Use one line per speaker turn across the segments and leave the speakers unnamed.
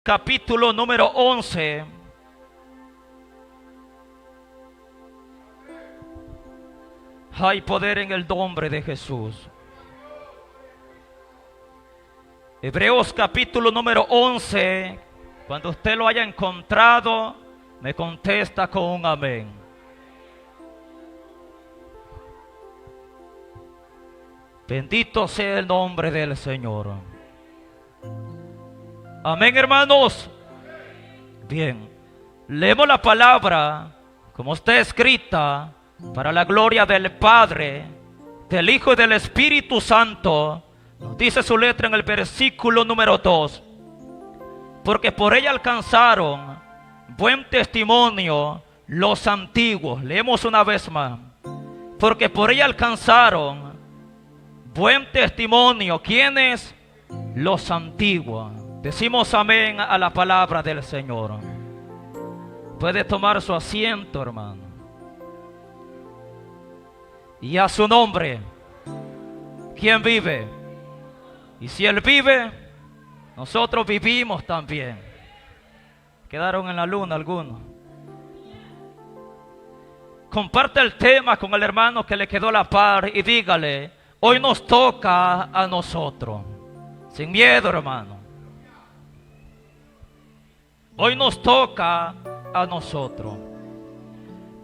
capítulo número 11. Hay poder en el nombre de Jesús. Hebreos capítulo número 11. Cuando usted lo haya encontrado, me contesta con un amén. Bendito sea el nombre del Señor. Amén, hermanos. Bien, leemos la palabra como está escrita, para la gloria del Padre, del Hijo y del Espíritu Santo. Dice su letra en el versículo número 2. Porque por ella alcanzaron buen testimonio los antiguos. Leemos una vez más. Porque por ella alcanzaron buen testimonio. ¿Quiénes? Los antiguos. Decimos amén a la palabra del Señor. Puede tomar su asiento, hermano. Y a su nombre, ¿quién vive? Y si Él vive, nosotros vivimos también. Quedaron en la luna algunos. Comparte el tema con el hermano que le quedó la par y dígale: hoy nos toca a nosotros. Sin miedo, hermano. Hoy nos toca a nosotros.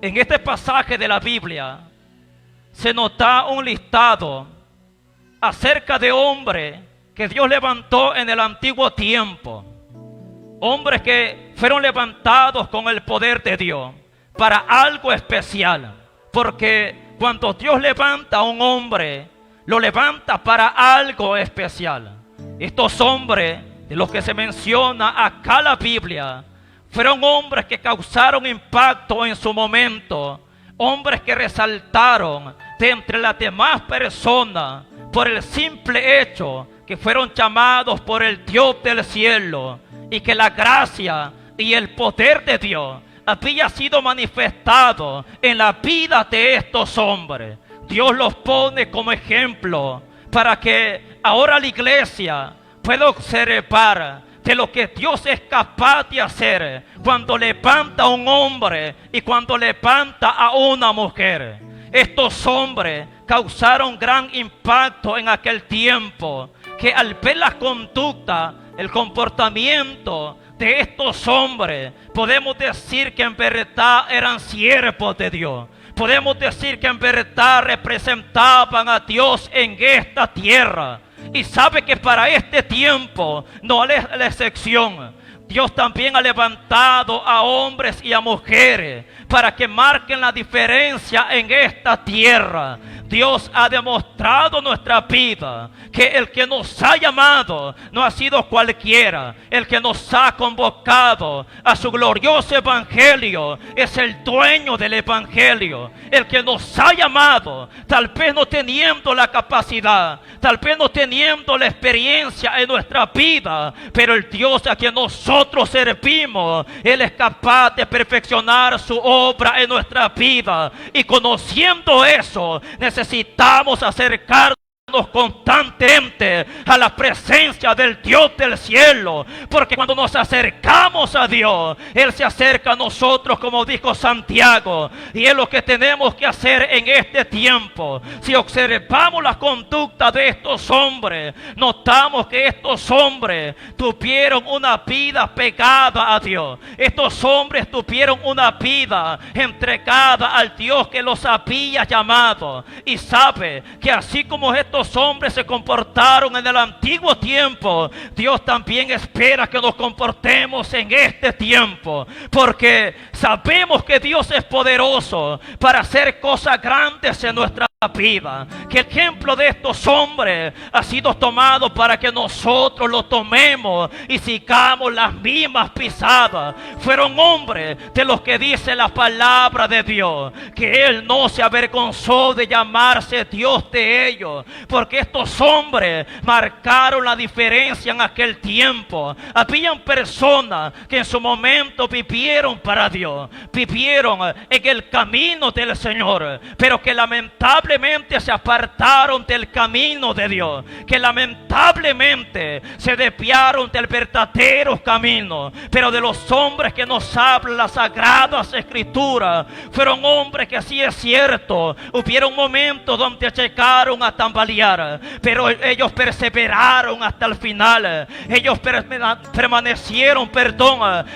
En este pasaje de la Biblia se nos da un listado acerca de hombres que Dios levantó en el antiguo tiempo. Hombres que fueron levantados con el poder de Dios para algo especial. Porque cuando Dios levanta a un hombre, lo levanta para algo especial. Estos hombres de los que se menciona acá en la Biblia fueron hombres que causaron impacto en su momento. Hombres que resaltaron de entre las demás personas por el simple hecho que fueron llamados por el Dios del cielo y que la gracia y el poder de Dios había sido manifestado en la vida de estos hombres. Dios los pone como ejemplo para que ahora la iglesia pueda observar de lo que Dios es capaz de hacer cuando levanta a un hombre y cuando levanta a una mujer. Estos hombres causaron gran impacto en aquel tiempo, que al ver la conducta, el comportamiento de estos hombres, podemos decir que en verdad eran siervos de Dios. Podemos decir que en verdad representaban a Dios en esta tierra. Y sabe que para este tiempo no es la excepción. Dios también ha levantado a hombres y a mujeres para que marquen la diferencia en esta tierra. Dios ha demostrado en nuestra vida que el que nos ha llamado no ha sido cualquiera. El que nos ha convocado a su glorioso evangelio es el dueño del evangelio. El que nos ha llamado, tal vez no teniendo la capacidad, tal vez no teniendo la experiencia en nuestra vida, pero el Dios a quien nosotros servimos, Él es capaz de perfeccionar su obra en nuestra vida. Y conociendo eso, necesitamos acercarnos constantemente a la presencia del Dios del cielo, porque cuando nos acercamos a Dios, Él se acerca a nosotros, como dijo Santiago, y es lo que tenemos que hacer en este tiempo. Si observamos la conducta de estos hombres, notamos que estos hombres tuvieron una vida pegada a Dios. Estos hombres tuvieron una vida entregada al Dios que los había llamado, y sabe que así como estos hombres se comportaron en el antiguo tiempo, Dios también espera que nos comportemos en este tiempo, porque sabemos que Dios es poderoso para hacer cosas grandes en nuestra vida. Que el ejemplo de estos hombres ha sido tomado para que nosotros lo tomemos y sigamos las mismas pisadas. Fueron hombres de los que dice la palabra de Dios que Él no se avergonzó de llamarse Dios de ellos, porque estos hombres marcaron la diferencia en aquel tiempo. Habían personas que en su momento vivieron para Dios, vivieron en el camino del Señor, pero que lamentablemente lamentablemente se apartaron del camino de Dios, que lamentablemente se desviaron del verdadero camino. Pero de los hombres que nos hablan las sagradas escrituras, fueron hombres que, sí es cierto, hubieron momentos donde llegaron a tambalear, pero ellos perseveraron hasta el final. Ellos permanecieron,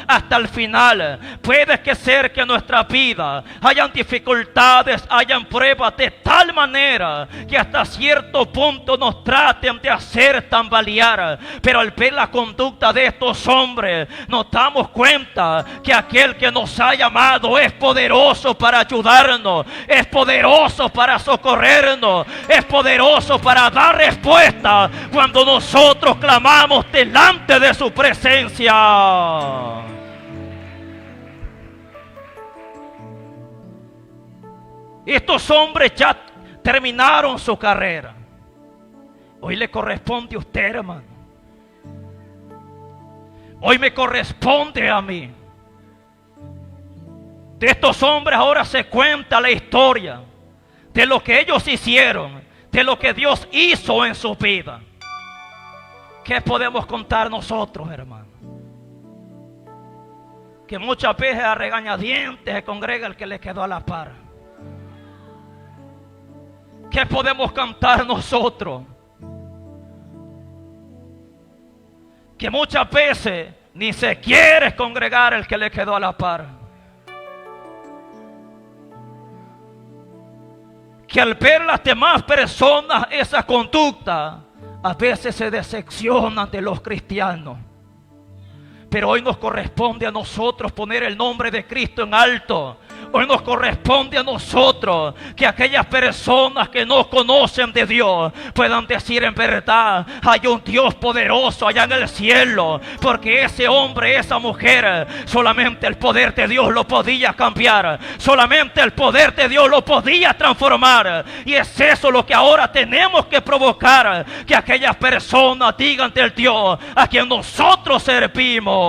hasta el final. Puede que ser que en nuestra vida hayan dificultades, hayan pruebas de tal manera que hasta cierto punto nos traten de hacer tambalear, pero al ver la conducta de estos hombres nos damos cuenta que aquel que nos ha llamado es poderoso para ayudarnos, es poderoso para socorrernos, es poderoso para dar respuesta cuando nosotros clamamos delante de su presencia. Estos hombres ya terminaron su carrera. Hoy le corresponde a usted, hermano. Hoy me corresponde a mí. De estos hombres ahora se cuenta la historia de lo que ellos hicieron, de lo que Dios hizo en su vida. ¿Qué podemos contar nosotros, hermano? Que muchas veces a regañadientes se congrega el que le quedó a la par. ¿Qué podemos cantar nosotros? Que muchas veces ni se quiere congregar el que le quedó a la par. Que al ver las demás personas esa conducta, a veces se decepcionan de los cristianos. Pero hoy nos corresponde a nosotros poner el nombre de Cristo en alto. Hoy nos corresponde a nosotros que aquellas personas que no conocen de Dios puedan decir en verdad: hay un Dios poderoso allá en el cielo, porque ese hombre, esa mujer, solamente el poder de Dios lo podía cambiar, solamente el poder de Dios lo podía transformar. Y es eso lo que ahora tenemos que provocar, que aquellas personas digan del Dios a quien nosotros servimos.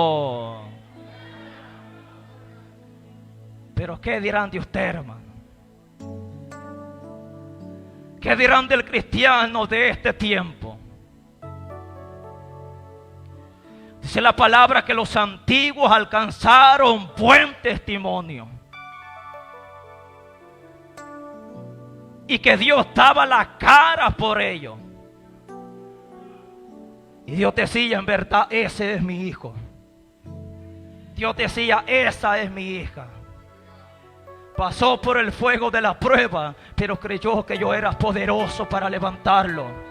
Pero ¿qué dirán de usted, hermano? ¿Qué dirán del cristiano de este tiempo? Dice la palabra que los antiguos alcanzaron buen testimonio. Y que Dios daba la cara por ellos. Y Dios decía: en verdad, ese es mi hijo. Dios decía: esa es mi hija. Pasó por el fuego de la prueba, pero creyó que yo era poderoso para levantarlo.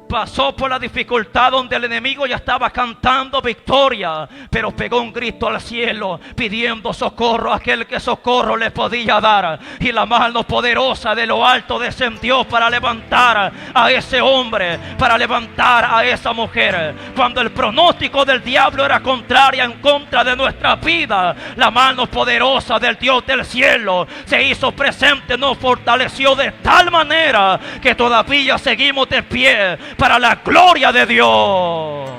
Pasó por la dificultad donde el enemigo ya estaba cantando victoria, pero pegó un grito al cielo pidiendo socorro a aquel que socorro le podía dar. Y la mano poderosa de lo alto descendió para levantar a ese hombre, para levantar a esa mujer. Cuando el pronóstico del diablo era contraria en contra de nuestra vida, la mano poderosa del Dios del cielo se hizo presente, nos fortaleció de tal manera que todavía seguimos de pie para la gloria de Dios.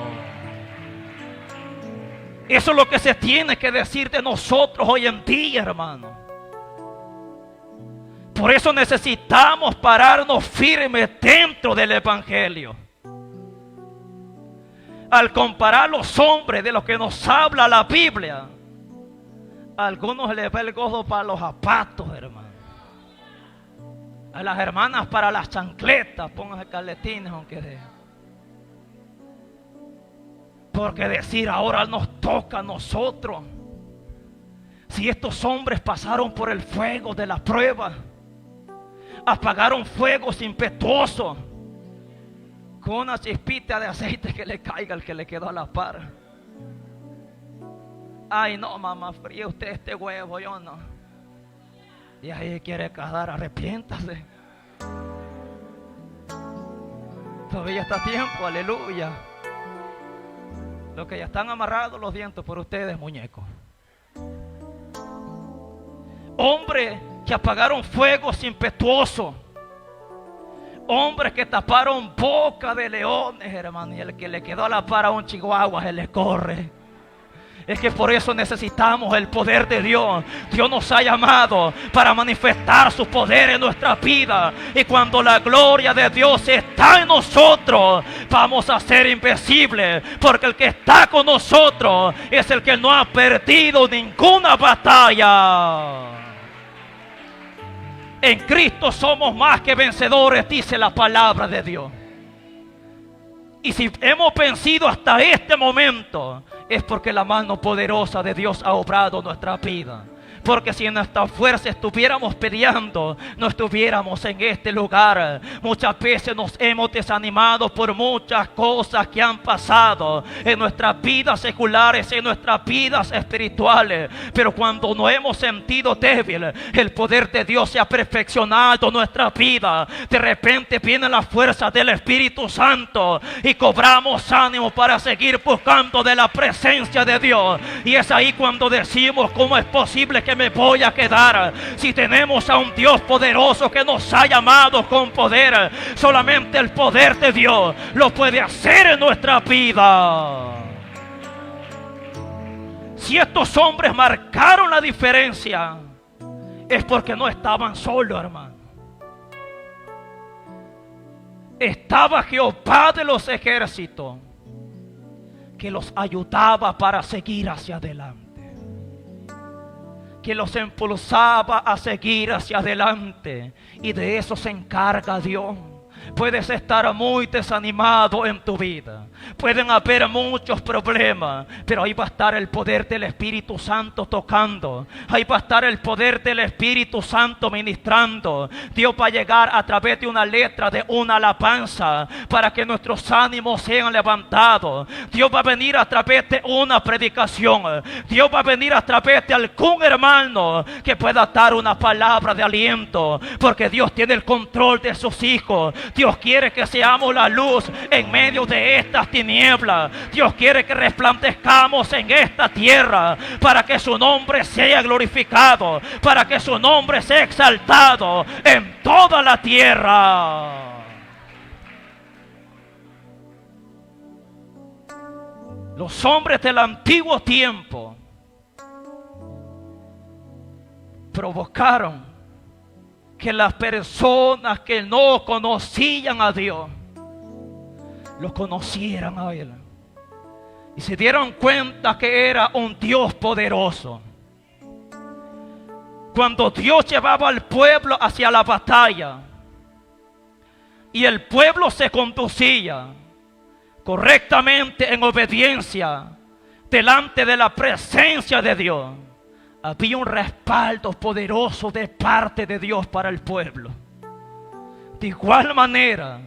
Eso es lo que se tiene que decir de nosotros hoy en día, hermano. Por eso necesitamos pararnos firmes dentro del evangelio. Al comparar los hombres de los que nos habla la Biblia, a algunos les va el gozo para los zapatos, hermano. A las hermanas para las chancletas, pónganse calcetines aunque sea. Porque decir ahora nos toca a nosotros. Si estos hombres pasaron por el fuego de la prueba, apagaron fuegos impetuosos, con una chispita de aceite que le caiga al que le quedó a la par. Ay no, mamá, fríe usted este huevo, yo no. Y ahí quiere casar, arrepiéntase. Todavía está a tiempo, aleluya. Los que ya están amarrados los dientes por ustedes, muñecos. Hombres que apagaron fuegos impetuosos. Hombres que taparon boca de leones, hermano. Y el que le quedó a la par a un chihuahua se le corre. Es que por eso necesitamos el poder de Dios. Dios nos ha llamado para manifestar su poder en nuestra vida. Y cuando la gloria de Dios está en nosotros, vamos a ser invencibles. Porque el que está con nosotros es el que no ha perdido ninguna batalla. En Cristo somos más que vencedores, dice la palabra de Dios. Y si hemos vencido hasta este momento, es porque la mano poderosa de Dios ha obrado nuestra vida. Porque si en nuestra fuerza estuviéramos peleando, no estuviéramos en este lugar. Muchas veces nos hemos desanimado por muchas cosas que han pasado en nuestras vidas seculares, en nuestras vidas espirituales. Pero cuando nos hemos sentido débiles, el poder de Dios se ha perfeccionado en nuestra vida. De repente viene la fuerza del Espíritu Santo y cobramos ánimo para seguir buscando de la presencia de Dios. Y es ahí cuando decimos: ¿cómo es posible que me voy a quedar si tenemos a un Dios poderoso que nos ha llamado con poder? Solamente el poder de Dios lo puede hacer en nuestra vida. Si estos hombres marcaron la diferencia, es porque no estaban solos, hermano. Estaba Jehová de los ejércitos, que los ayudaba para seguir hacia adelante, que los impulsaba a seguir hacia adelante. Y de eso se encarga Dios. Puedes estar muy desanimado en tu vida. Pueden haber muchos problemas, pero ahí va a estar el poder del Espíritu Santo tocando. Ahí va a estar el poder del Espíritu Santo ministrando. Dios va a llegar a través de una letra, de una alabanza, para que nuestros ánimos sean levantados. Dios va a venir a través de una predicación. Dios va a venir a través de algún hermano que pueda dar una palabra de aliento, porque Dios tiene el control de sus hijos. Dios quiere que seamos la luz en medio de estas tinieblas. Dios quiere que resplandezcamos en esta tierra para que su nombre sea glorificado, para que su nombre sea exaltado en toda la tierra. Los hombres del antiguo tiempo provocaron que las personas que no conocían a Dios lo conocieran a Él y se dieron cuenta que era un Dios poderoso. Cuando Dios llevaba al pueblo hacia la batalla y el pueblo se conducía correctamente en obediencia delante de la presencia de Dios, había un respaldo poderoso de parte de Dios para el pueblo. De igual manera,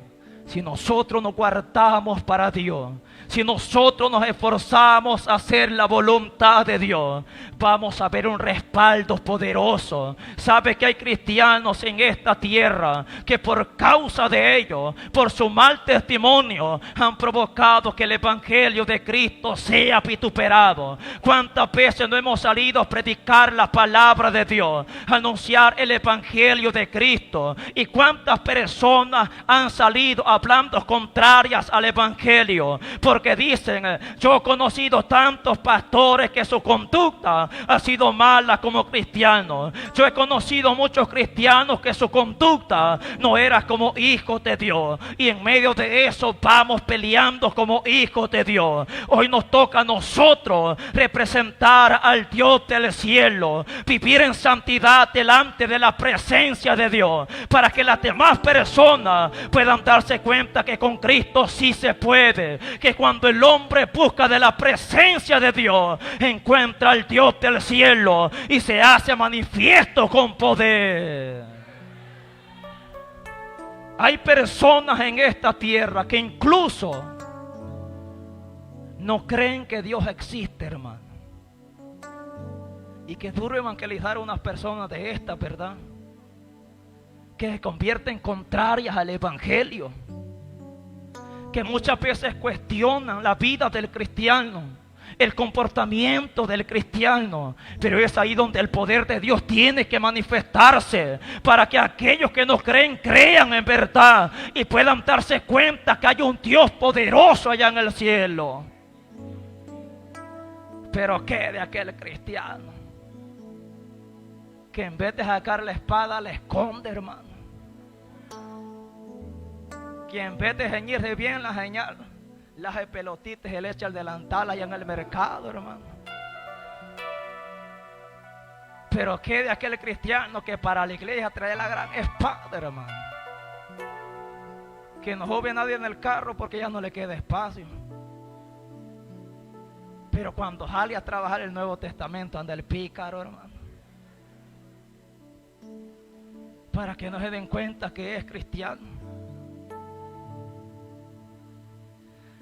si nosotros nos guardamos para Dios, si nosotros nos esforzamos a hacer la voluntad de Dios, vamos a ver un respaldo poderoso. Sabe que hay cristianos en esta tierra que por causa de ellos, por su mal testimonio, han provocado que el evangelio de Cristo sea vituperado. ¿Cuántas veces no hemos salido a predicar la palabra de Dios, a anunciar el evangelio de Cristo? ¿Y cuántas personas han salido hablando contrarias al evangelio? Porque dicen: yo he conocido tantos pastores que su conducta ha sido mala como cristianos. Yo he conocido muchos cristianos que su conducta no era como hijos de Dios. Y en medio de eso vamos peleando como hijos de Dios. Hoy nos toca a nosotros representar al Dios del cielo, vivir en santidad delante de la presencia de Dios, para que las demás personas puedan darse cuenta que con Cristo sí se puede, que cuando el hombre busca de la presencia de Dios, encuentra al Dios del cielo y se hace manifiesto con poder. Hay personas en esta tierra que incluso no creen que Dios existe, hermano. Y que duro evangelizar a unas personas de esta, ¿verdad?, que se convierten contrarias al evangelio, que muchas veces cuestionan la vida del cristiano, el comportamiento del cristiano. Pero es ahí donde el poder de Dios tiene que manifestarse, para que aquellos que no creen, crean en verdad y puedan darse cuenta que hay un Dios poderoso allá en el cielo. Pero qué de aquel cristiano que en vez de sacar la espada la esconde, hermano. Que en vez de ceñirse bien la señal, las pelotitas se le echa el delantal allá en el mercado, hermano. Pero qué de aquel cristiano que para la iglesia trae la gran espada, hermano. Que no sube nadie en el carro porque ya no le queda espacio. Pero cuando sale a trabajar el Nuevo Testamento anda el pícaro, hermano. Para que no se den cuenta que es cristiano.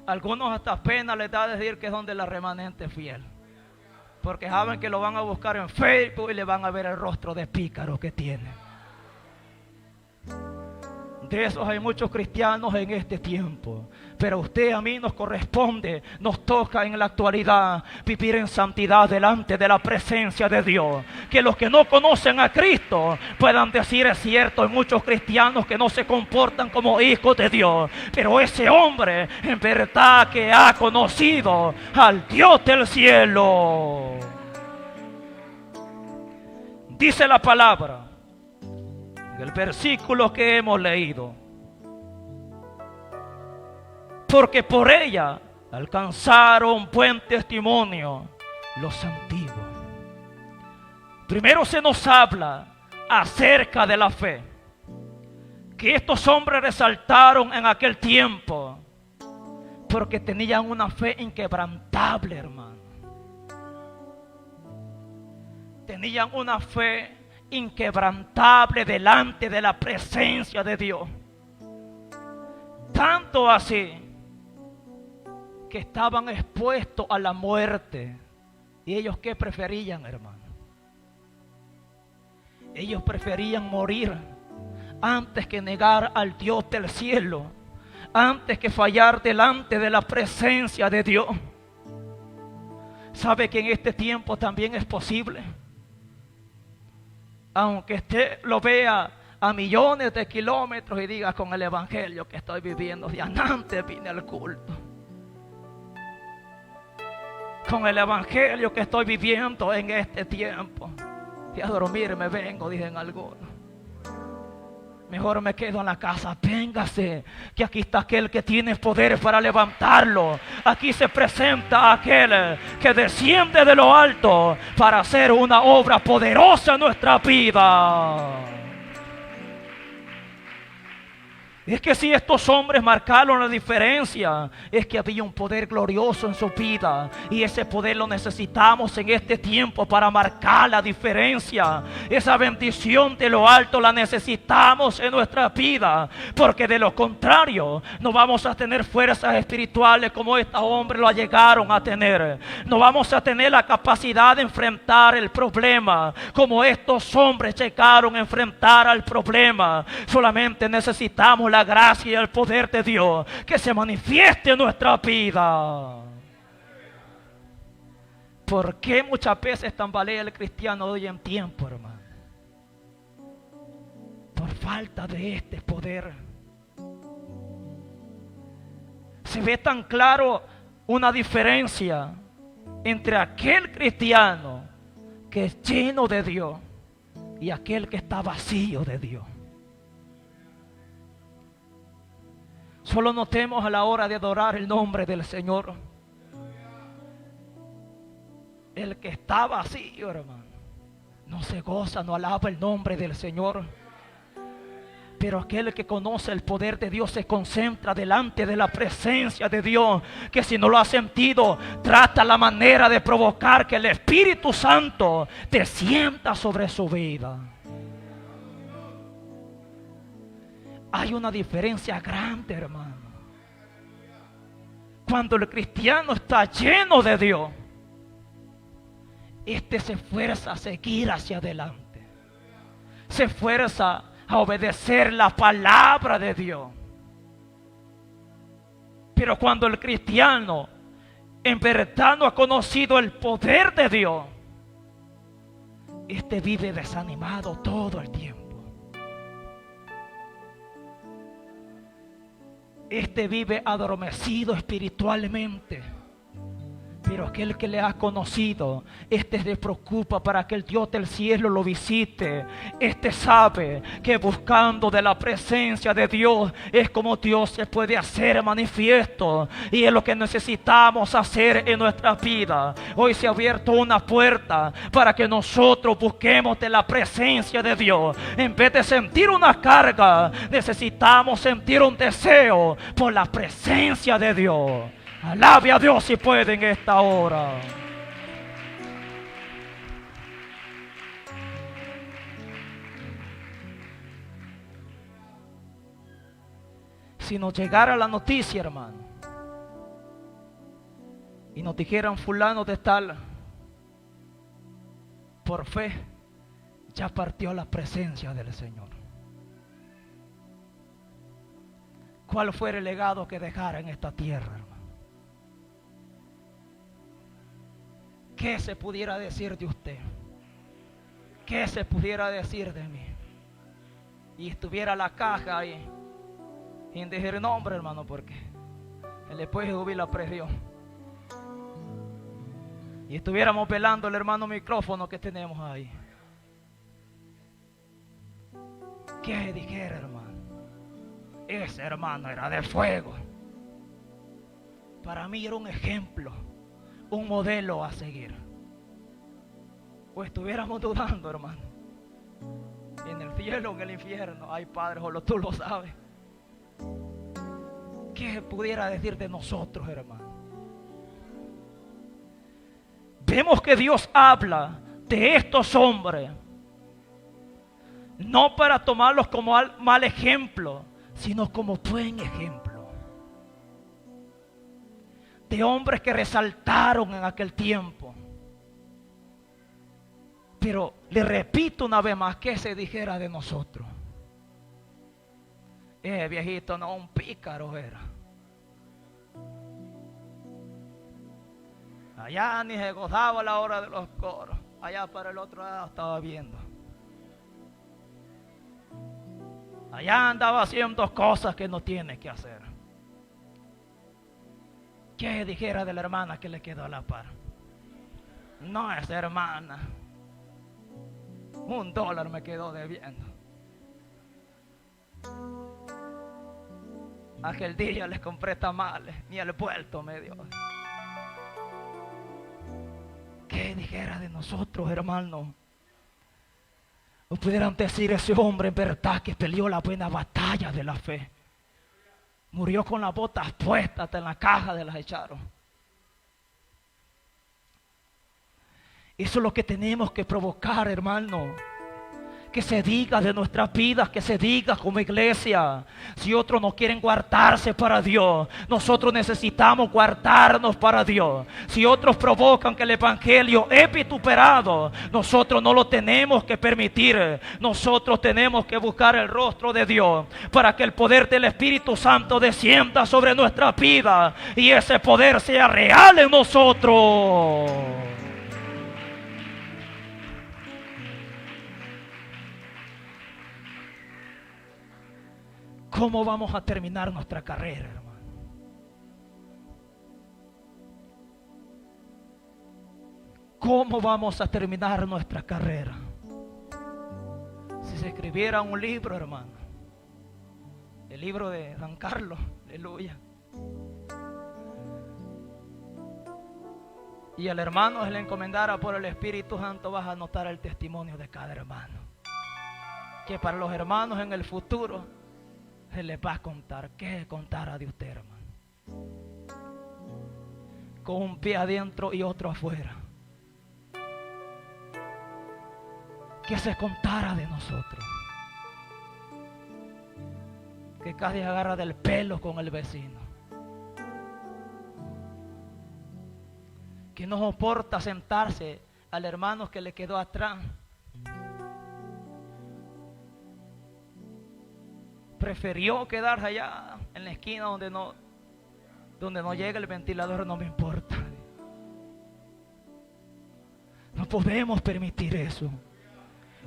Algunos hasta pena les da decir que son de la remanente fiel. Porque saben que lo van a buscar en Facebook y le van a ver el rostro de pícaro que tiene. De esos hay muchos cristianos en este tiempo. Pero a usted, a mí nos corresponde, nos toca en la actualidad vivir en santidad delante de la presencia de Dios. Que los que no conocen a Cristo puedan decir: es cierto, hay muchos cristianos que no se comportan como hijos de Dios. Pero ese hombre en verdad que ha conocido al Dios del cielo. Dice la palabra, el versículo que hemos leído: porque por ella alcanzaron buen testimonio los antiguos. Primero se nos habla acerca de la fe, que estos hombres resaltaron en aquel tiempo, porque tenían una fe inquebrantable, hermano. Tenían una fe inquebrantable delante de la presencia de Dios. Tanto así que estaban expuestos a la muerte. ¿Y ellos qué preferían, hermano? Ellos preferían morir antes que negar al Dios del cielo, antes que fallar delante de la presencia de Dios. ¿Sabe que en este tiempo también es posible? Aunque usted lo vea a millones de kilómetros y diga: con el evangelio que estoy viviendo, ya antes vine al culto. Con el evangelio que estoy viviendo en este tiempo, y a dormir me vengo, dicen algunos. Mejor me quedo en la casa. Véngase, que aquí está aquel que tiene poder para levantarlo. Aquí se presenta aquel que desciende de lo alto para hacer una obra poderosa en nuestra vida. Es que si estos hombres marcaron la diferencia, es que había un poder glorioso en su vida. Y ese poder lo necesitamos en este tiempo para marcar la diferencia. Esa bendición de lo alto la necesitamos en nuestra vida. Porque de lo contrario, no vamos a tener fuerzas espirituales como estos hombres lo llegaron a tener. No vamos a tener la capacidad de enfrentar el problema como estos hombres llegaron a enfrentar al problema. Solamente necesitamos la gracia y el poder de Dios que se manifieste en nuestra vida. ¿Por qué muchas veces tambalea el cristiano hoy en tiempo, hermano? Por falta de este poder. Se ve tan claro una diferencia entre aquel cristiano que es lleno de Dios y aquel que está vacío de Dios. Solo notemos a la hora de adorar el nombre del Señor. El que está vacío, hermano, no se goza, no alaba el nombre del Señor. Pero aquel que conoce el poder de Dios se concentra delante de la presencia de Dios, que si no lo ha sentido, trata la manera de provocar que el Espíritu Santo descienda sobre su vida. Hay una diferencia grande, hermano. Cuando el cristiano está lleno de Dios, este se esfuerza a seguir hacia adelante. Se esfuerza a obedecer la palabra de Dios. Pero cuando el cristiano en verdad no ha conocido el poder de Dios, este vive desanimado todo el tiempo. Este vive adormecido espiritualmente. Pero aquel que le ha conocido, este se preocupa para que el Dios del cielo lo visite. Este sabe que buscando de la presencia de Dios es como Dios se puede hacer manifiesto. Y es lo que necesitamos hacer en nuestra vida. Hoy se ha abierto una puerta para que nosotros busquemos de la presencia de Dios. En vez de sentir una carga, necesitamos sentir un deseo por la presencia de Dios. Alabe a Dios si puede en esta hora. Si nos llegara la noticia, hermano, y nos dijeran fulano de tal, por fe, ya partió la presencia del Señor. ¿Cuál fuera el legado que dejara en esta tierra, hermano? ¿Qué se pudiera decir de usted? ¿Qué se pudiera decir de mí? Y estuviera la caja ahí, sin decir nombre, hermano, porque después de subir la presión. Y estuviéramos pelando el hermano micrófono que tenemos ahí. ¿Qué dijera, hermano? Ese hermano era de fuego. Para mí era un ejemplo, un modelo a seguir. O estuviéramos dudando, hermano, en el cielo o en el infierno. Ay, Padre, solo tú lo sabes. ¿Qué pudiera decir de nosotros, hermano? Vemos que Dios habla de estos hombres, no para tomarlos como mal ejemplo, sino como buen ejemplo. De hombres que resaltaron en aquel tiempo. Pero le repito una vez más, que se dijera de nosotros. Viejito, no, un pícaro era. Allá ni se gozaba la hora de los coros. Allá para el otro lado estaba viendo. Allá andaba haciendo cosas que no tiene que hacer. ¿Qué dijera de la hermana que le quedó a la par? No, esa hermana, $1 me quedó debiendo. Aquel día les compré tamales, ni el vuelto me dio. ¿Qué dijera de nosotros, hermano? O pudieran decir, ese hombre en verdad que peleó la buena batalla de la fe. Murió con las botas puestas, hasta en la caja de las echaron. Eso es lo que tenemos que provocar, hermano. Que se diga de nuestras vidas, que se diga como iglesia. Si otros no quieren guardarse para Dios, nosotros necesitamos guardarnos para Dios. Si otros provocan que el evangelio es vituperado, nosotros no lo tenemos que permitir. Nosotros tenemos que buscar el rostro de Dios para que el poder del Espíritu Santo descienda sobre nuestras vidas y ese poder sea real en nosotros. ¿Cómo vamos a terminar nuestra carrera, hermano? ¿Cómo vamos a terminar nuestra carrera? Si se escribiera un libro, hermano, el libro de San Carlos, aleluya, y al hermano se le encomendara por el Espíritu Santo, vas a notar el testimonio de cada hermano, que para los hermanos en el futuro se les va a contar. ¿Qué contara de usted, hermano? Con un pie adentro y otro afuera. Que se contara de nosotros. Que casi agarra del pelo con el vecino. Que no soporta sentarse al hermano que le quedó atrás. Prefirió quedarse allá en la esquina donde no llega el ventilador, no me importa. No podemos permitir eso.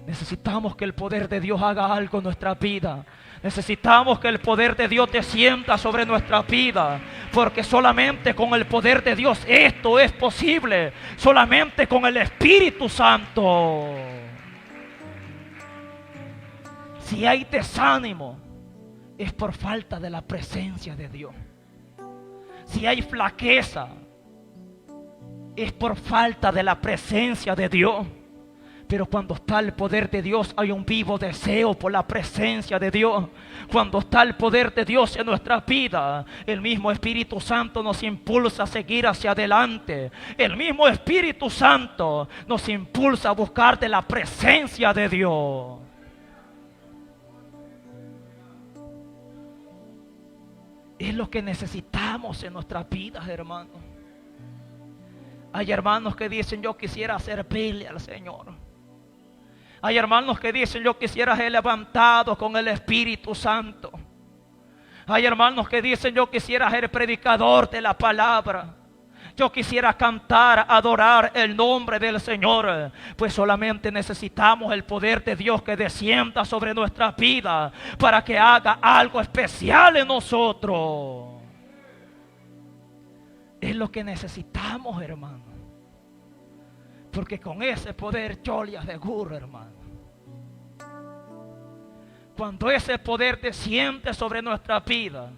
Necesitamos que el poder de Dios haga algo en nuestra vida. Necesitamos que el poder de Dios descienda sobre nuestra vida Porque solamente con el poder de Dios esto es posible. Solamente con el Espíritu Santo. Si hay desánimo, es por falta de la presencia de Dios. Si hay flaqueza, es por falta de la presencia de Dios. Pero cuando está el poder de Dios, hay un vivo deseo por la presencia de Dios. Cuando está el poder de Dios en nuestra vida, el mismo Espíritu Santo nos impulsa a seguir hacia adelante. El mismo Espíritu Santo nos impulsa a buscar de la presencia de Dios. Es lo que necesitamos en nuestras vidas, hermanos. Hay hermanos que dicen: yo quisiera servirle al Señor. Hay hermanos que dicen: yo quisiera ser levantado con el Espíritu Santo. Hay hermanos que dicen: yo quisiera ser predicador de la palabra. Yo quisiera cantar, adorar el nombre del Señor. Pues solamente necesitamos el poder de Dios que descienda sobre nuestras vidas para que haga algo especial en nosotros. Es lo que necesitamos, hermano. Porque con ese poder yo le aseguro, hermano, cuando ese poder desciende sobre nuestra vida,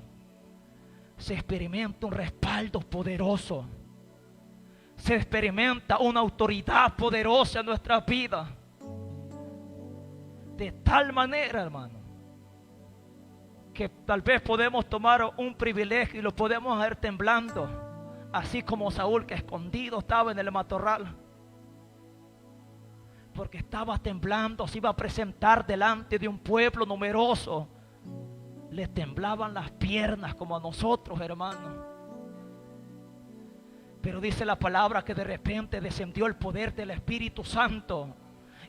se experimenta un respaldo poderoso. Se experimenta una autoridad poderosa en nuestra vida. De tal manera, hermano, que tal vez podemos tomar un privilegio y lo podemos hacer temblando. Así como Saúl, que escondido estaba en el matorral. Porque estaba temblando, se iba a presentar delante de un pueblo numeroso. Le temblaban las piernas como a nosotros, hermanos. Pero dice la palabra que de repente descendió el poder del Espíritu Santo.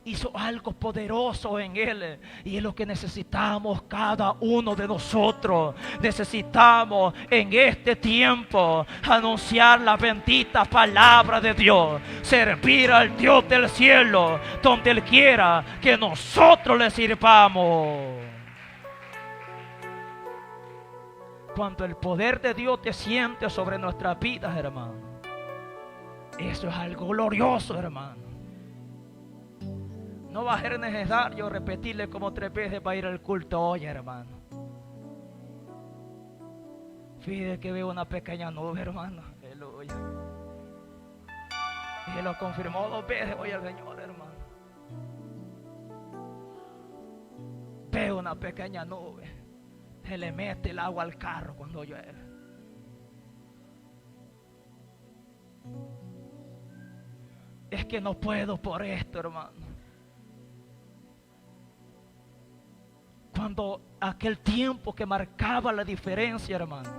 Hizo algo poderoso en él. Y es lo que necesitamos cada uno de nosotros. Necesitamos en este tiempo anunciar la bendita palabra de Dios. Servir al Dios del cielo donde Él quiera que nosotros le sirvamos. Cuando el poder de Dios desciende sobre nuestras vidas, hermano, eso es algo glorioso, hermano. No va a ser necesario repetirle como 3 veces para ir al culto hoy, hermano. Fíjate que veo una pequeña nube, hermano. Aleluya. Y lo confirmó 2 veces hoy el Señor, hermano. Veo una pequeña nube. Se le mete el agua al carro cuando llueve. Es que no puedo por esto, hermano. Cuando aquel tiempo que marcaba la diferencia, hermano,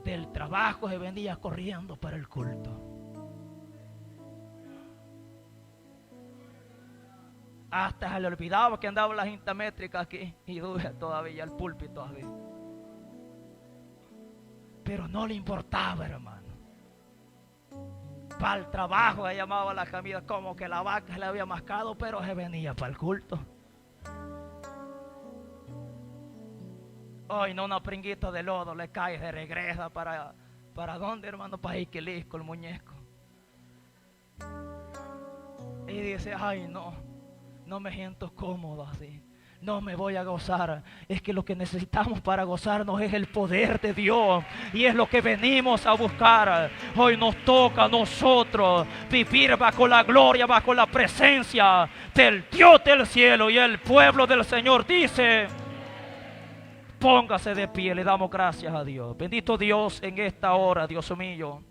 del trabajo se venía corriendo para el culto. Hasta se le olvidaba que andaba la cinta métrica aquí y dura todavía el púlpito así. Pero no le importaba, hermano. Para el trabajo se llamaba la comida, como que la vaca se le había mascado, pero se venía para el culto. Hoy no, una pringuita de lodo le cae, se regresa para ¿dónde, hermano? Para Iquilisco, el muñeco. Y dice: ay, no me siento cómodo así. No me voy a gozar. Es que lo que necesitamos para gozarnos es el poder de Dios. Y es lo que venimos a buscar. Hoy nos toca a nosotros vivir bajo la gloria, bajo la presencia del Dios del cielo. Y el pueblo del Señor dice: póngase de pie, le damos gracias a Dios. Bendito Dios en esta hora, Dios mío.